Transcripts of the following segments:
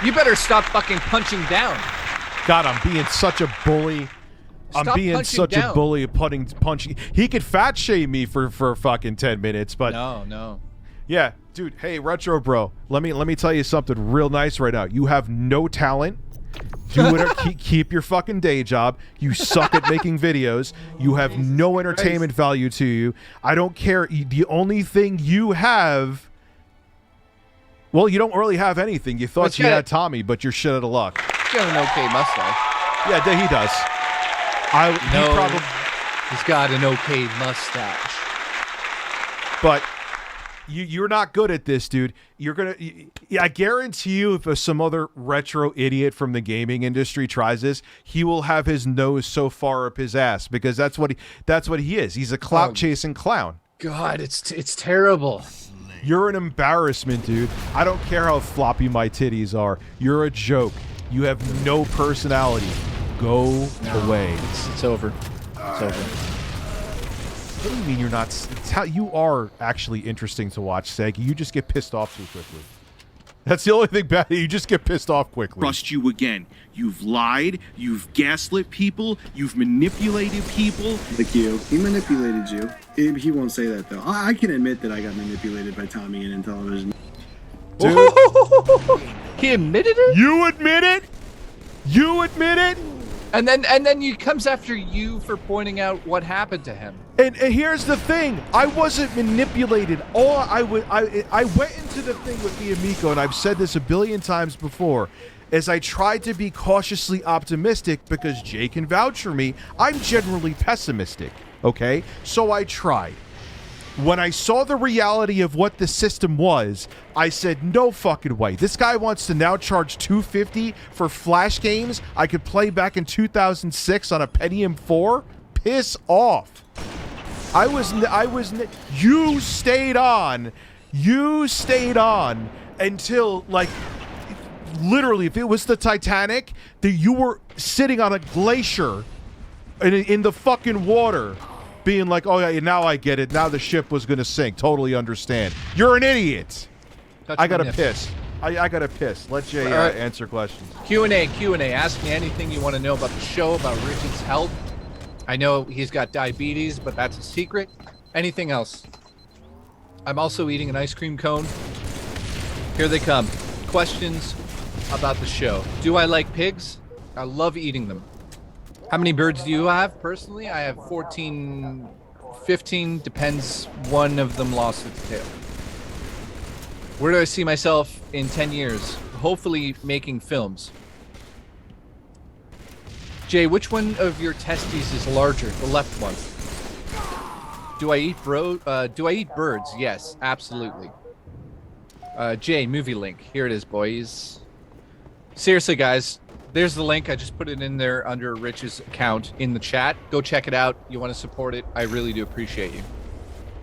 You better stop fucking punching down. God, I'm being such a bully. I'm being such a bully punching. He could fat shame me for fucking 10 minutes, but no. Yeah, dude. Hey, Retro Bro. Let me tell you something real nice right now. You have no talent. Keep your fucking day job. You suck at making videos. You have no entertainment value to you. I don't care. The only thing you have. Well, you don't really have anything. You thought you had Tommy, but you're shit out of luck. He's got an okay mustache. Yeah, he does. He's got an okay mustache. But you're not good at this, dude. You're gonna. I guarantee you, if some other retro idiot from the gaming industry tries this, he will have his nose so far up his ass because that's what he is. He's a clout chasing clown. God, it's terrible. You're an embarrassment, dude. I don't care how floppy my titties are. You're a joke. You have no personality. Go away. It's over. It's over. What do you mean you're not? You are actually interesting to watch, Seg. You just get pissed off too quickly. That's the only thing bad. You just get pissed off quickly. Trust you again. You've lied. You've gaslit people. You've manipulated people. Like you. He manipulated you. He won't say that, though. I can admit that I got manipulated by Tommy and Intellivision. Dude. He admitted it? You admit it? You admit it? And then he comes after you for pointing out what happened to him. And here's the thing: I wasn't manipulated. I went into the thing with the Amico, and I've said this a billion times before, as I tried to be cautiously optimistic because Jay can vouch for me. I'm generally pessimistic. Okay, so I tried. When I saw the reality of what the system was, I said, no fucking way. This guy wants to now charge $250 for Flash games I could play back in 2006 on a Pentium 4? Piss off. You stayed on. You stayed on until, like, literally, if it was the Titanic, that you were sitting on a glacier in the fucking water. Being like, oh yeah, now I get it. Now the ship was gonna sink. Totally understand. You're an idiot. I gotta piss. I gotta piss. Let Jay answer questions. Q&A. Ask me anything you want to know about the show, about Richard's health. I know he's got diabetes, but that's a secret. Anything else? I'm also eating an ice cream cone. Here they come. Questions about the show. Do I like pigs? I love eating them. How many birds do you have? Personally, I have 14, 15, depends. One of them lost its tail. Where do I see myself in 10 years? Hopefully making films. Jay, which one of your testes is larger? The left one. Do I eat birds? Yes, absolutely. Jay, movie link. Here it is, boys. Seriously, guys. There's the link. I just put it in there under Rich's account in the chat. Go check it out. You want to support it? I really do appreciate you.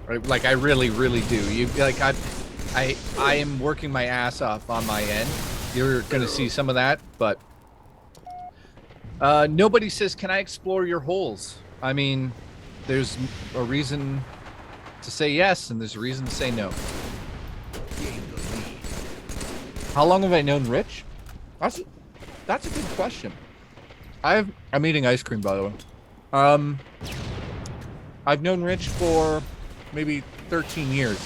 Right? Like, I really, really do. You like, I am working my ass off on my end. You're gonna see some of that, but nobody says, "Can I explore your holes?" I mean, there's a reason to say yes, and there's a reason to say no. How long have I known Rich? That's a good question. I'm eating ice cream, by the way. I've known Rich for maybe 13 years.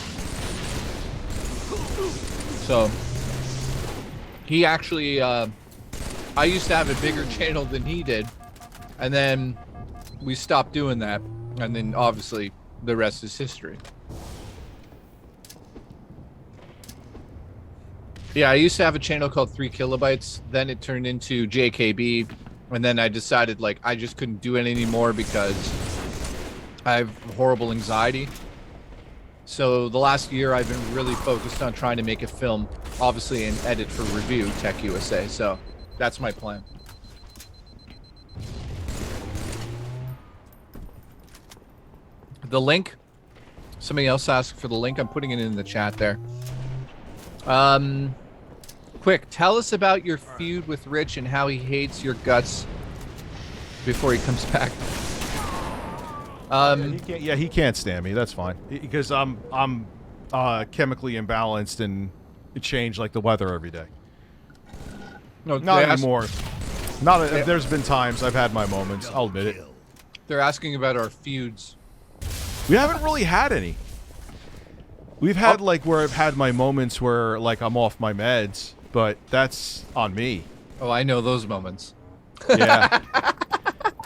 So he actually, I used to have a bigger channel than he did, and then we stopped doing that, and then obviously the rest is history. Yeah, I used to have a channel called 3 Kilobytes. Then it turned into JKB. And then I decided, like, I just couldn't do it anymore because I have horrible anxiety. So the last year I've been really focused on trying to make a film, obviously, and edit for review, Tech USA. So that's my plan. The link. Somebody else asked for the link. I'm putting it in the chat there. Quick, tell us about your feud with Rich and how he hates your guts before he comes back. He can't stand me. That's fine because I'm chemically imbalanced and it change like the weather every day. No, Not they asked- anymore. There's been times I've had my moments. I'll admit it. They're asking about our feuds. We haven't really had any. We've had like where I've had my moments where like I'm off my meds, but that's on me. Oh, I know those moments. Yeah.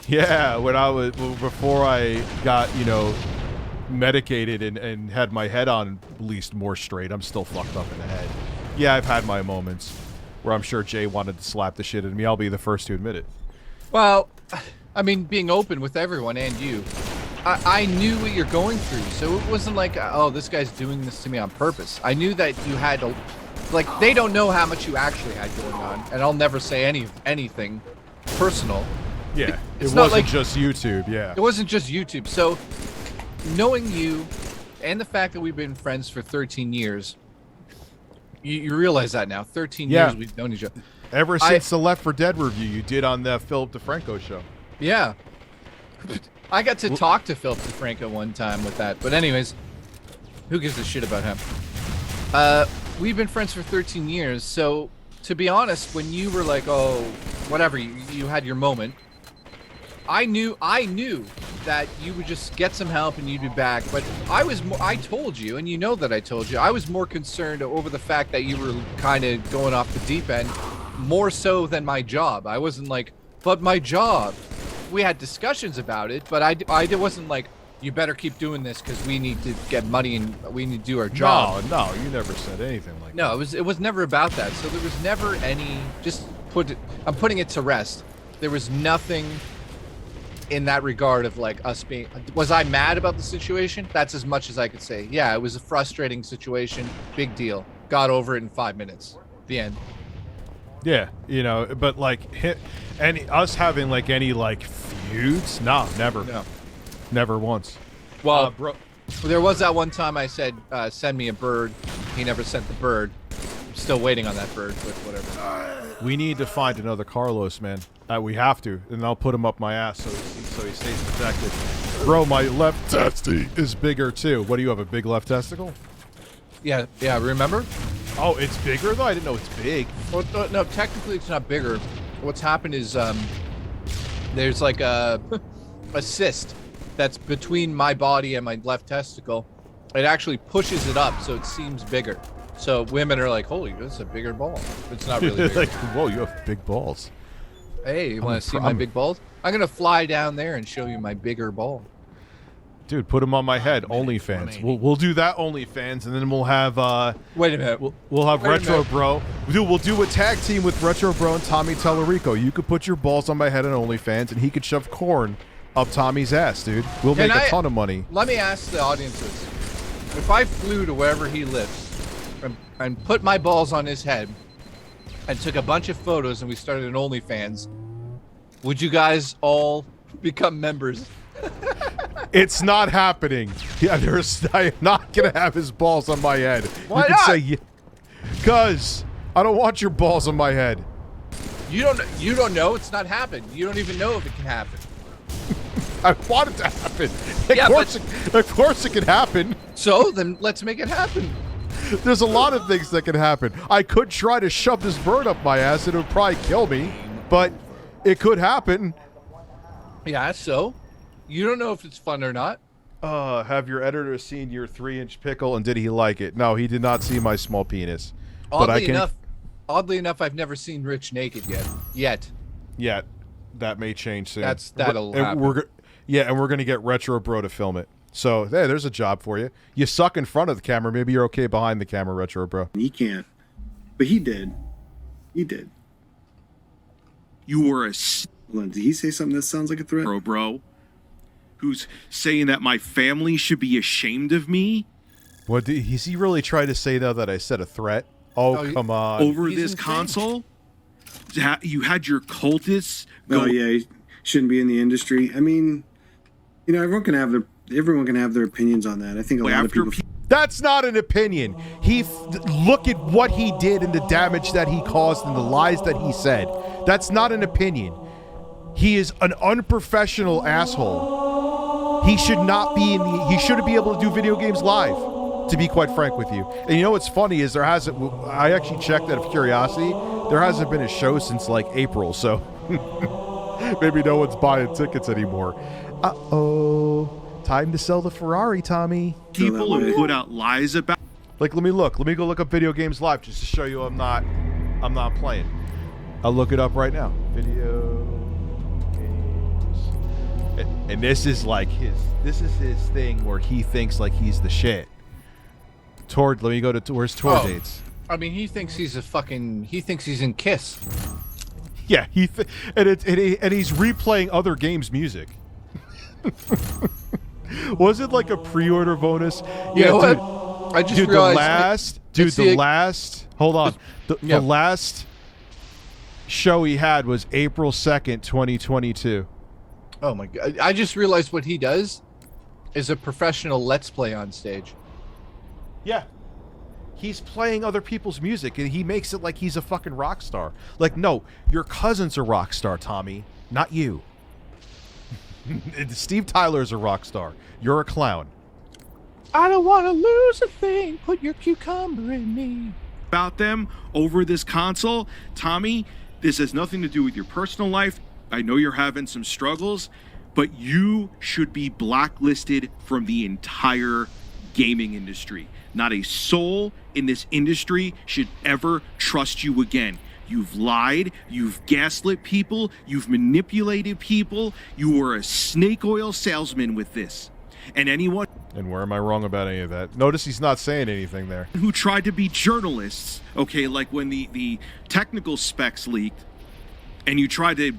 Yeah, when I was before I got, medicated and had my head on at least more straight, I'm still fucked up in the head. Yeah, I've had my moments where I'm sure Jay wanted to slap the shit out of me. I'll be the first to admit it. Well, I mean, being open with everyone and you, I knew what you're going through, so it wasn't like, oh, this guy's doing this to me on purpose. I knew that you had to, like, they don't know how much you actually had going on, and I'll never say anything personal. Yeah, It's it not wasn't like- just YouTube. Yeah, It wasn't just YouTube. So, knowing you, and the fact that we've been friends for 13 years, you realize that now. 13 Yeah. years we've known each other. ever since the Left 4 Dead review you did on the Philip DeFranco show. Yeah. I got to talk to Phil DeFranco one time with that. But anyways, who gives a shit about him? We've been friends for 13 years, so to be honest, when you were like, oh, whatever, you had your moment, I knew that you would just get some help and you'd be back. But I told you, and you know that I told you, I was more concerned over the fact that you were kind of going off the deep end, more so than my job. I wasn't like, but my job. We had discussions about it, but I wasn't like, you better keep doing this because we need to get money and we need to do our job. No, you never said anything like that. No, it was never about that. So there was never any. I'm putting it to rest. There was nothing in that regard of like us being. Was I mad about the situation? That's as much as I could say. Yeah, it was a frustrating situation. Big deal. Got over it in 5 minutes. The end. Yeah, but like us having like any like feuds? No, never. No. Never once. Well, bro. there was that one time I said, send me a bird. He never sent the bird. I'm still waiting on that bird, but whatever. We need to find another Carlos, man. We have to, and I'll put him up my ass so he stays protected. Bro, my left testy is bigger too. What do you have, a big left testicle? Yeah, remember? Oh, it's bigger though? I didn't know it's big. Well, no, technically it's not bigger. What's happened is there's like a cyst that's between my body and my left testicle. It actually pushes it up, so it seems bigger. So women are like, holy, that's a bigger ball. It's not really bigger. Like, whoa, you have big balls. Hey, you want to see my big balls? I'm going to fly down there and show you my bigger ball. Dude, put them on my head. OnlyFans. We'll do that OnlyFans, and then we'll have Wait a minute. we'll have Wait a Retro minute. Bro. We'll do a tag team with Retro Bro and Tommy Tellerico. You could put your balls on my head on OnlyFans, and he could shove corn up Tommy's ass, dude. We'll make a ton of money. Let me ask the audience this. If I flew to wherever he lives and put my balls on his head and took a bunch of photos and we started an OnlyFans, would you guys all become members? It's not happening. Yeah, I am not gonna have his balls on my head. Why you can not? say, yeah, cause I don't want your balls on my head. You don't know. It's not happened. You don't even know if it can happen. I want it to happen. Yeah, Of course it can happen. So then let's make it happen. There's a lot of things that can happen. I could try to shove this bird up my ass. It would probably kill me, but it could happen. Yeah, so you don't know if it's fun or not. Have your editor seen your 3-inch pickle and did he like it? No, he did not see my small penis. Oddly enough, I've never seen Rich naked yet. Yeah, that may change soon. That'll happen. And we're gonna get Retro Bro to film it. So hey, there's a job for you. You suck in front of the camera. Maybe you're okay behind the camera, Retro Bro. He can't. But he did. He did. You were a Hold on, did he say something that sounds like a threat? bro who's saying that my family should be ashamed of me What is he really trying to say now that I said a threat? Oh, come on. over He's this insane. console. You had your cultists go. Oh yeah, he shouldn't be in the industry. I mean, everyone can have their opinions on that. I think a lot of after people. That's not an opinion. Look at what he did and the damage that he caused and the lies that he said. That's not an opinion. He is an unprofessional asshole. He should not be he shouldn't be able to do video games live, to be quite frank with you. And you know what's funny is I actually checked out of curiosity. there hasn't been a show since like April, so maybe no one's buying tickets anymore. Uh-oh. Time to sell the Ferrari, Tommy. People who put out lies about. Like, let me go look up Video Games Live just to show you I'm not playing. I'll look it up right now. Video games. And this is like his thing where he thinks like he's the shit. Let me go to where's tour dates? I mean, he thinks he's he thinks he's in Kiss. Yeah, and he's replaying other games' music. Was it like a pre-order bonus? You know dude, what? I just dude, realized. Hold on. The last show he had was April 2nd, 2022. Oh my god! I just realized what he does is a professional Let's Play on stage. Yeah. He's playing other people's music, and he makes it like he's a fucking rock star. Like, no, your cousin's a rock star, Tommy, not you. Steve Tyler's a rock star. You're a clown. I don't want to lose a thing. Put your cucumber in me. About them over this console. Tommy, this has nothing to do with your personal life. I know you're having some struggles, but you should be blacklisted from the entire gaming industry. Not a soul in this industry should ever trust you again. You've lied, you've gaslit people, you've manipulated people, you were a snake oil salesman with this. And anyone And where am I wrong about any of that? Notice he's not saying anything there. who tried to be journalists, okay, like when the technical specs leaked, and you tried to...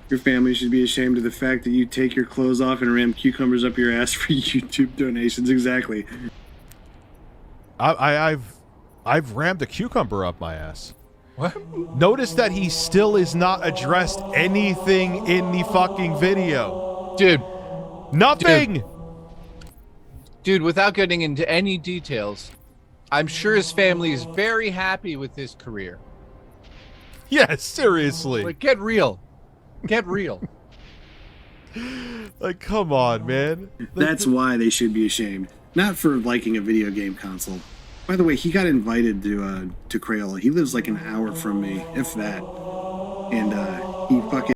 Your family should be ashamed of the fact that you take your clothes off and ram cucumbers up your ass for YouTube donations. Exactly. I've rammed a cucumber up my ass. What? Notice that he still is not addressed anything in the fucking video. Dude. Nothing! Dude, without getting into any details, I'm sure his family is very happy with his career. Yeah, seriously. Like, get real. Get real. Like, come on, man. That's why they should be ashamed. Not for liking a video game console. By the way, he got invited to Crayola. He lives like an hour from me, if that. And he fucking